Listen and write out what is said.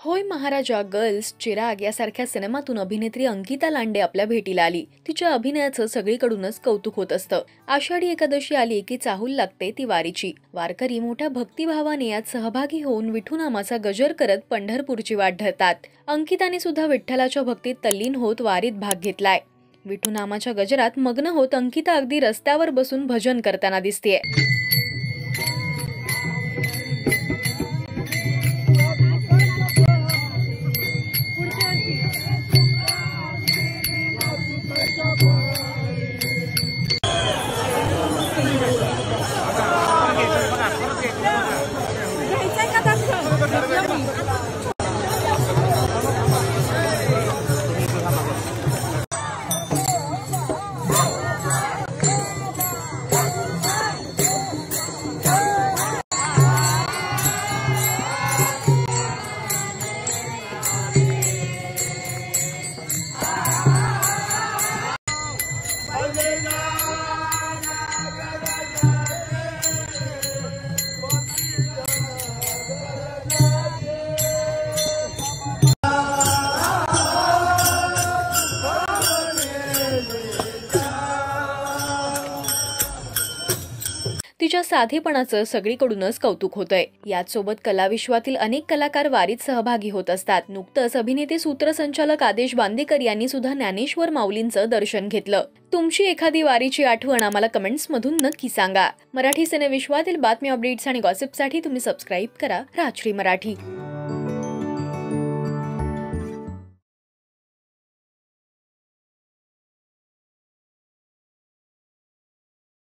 होय महाराजा, गर्ल्स, चिराग यासारख्या सिनेमातून अभिनेत्री अंकिता लांडे आपल्या भेटीला आली. तिच्या अभिनयाचं सगळीकडूनच कौतुक होत असतं. आषाढी एकादशी आली की चाहूल लागते ती वारीची. वारकरी मोठ्या भक्तिभावाने यात सहभागी होऊन विठुनामाचा गजर करत पंढरपूरची वाट धरतात. अंकिताने सुद्धा विठ्ठलाच्या भक्तीत तल्लीन होत वारीत भाग घेतलाय. विठुनामाच्या गजरात मग्न होत अंकिता अगदी रस्त्यावर बसून भजन करताना दिसतेय. तिच्या साधेपणाचं सगळीकडूनच कौतुक होतंय. याचसोबत कलाविश्वातील अनेक कलाकार वारीत सहभागी होत असतात. नुकतंच अभिनेते सूत्रसंचालक आदेश बांदेकर यांनी सुद्धा ज्ञानेश्वर माऊलींचं दर्शन घेतलं. तुमची एखादी वारीची आठवण आम्हाला कमेंट्समधून नक्की सांगा. मराठी सिनेविश्वातील बातमी, अपडेट्स आणि गॉसिपसाठी तुम्ही सबस्क्राईब करा राजश्री मराठी.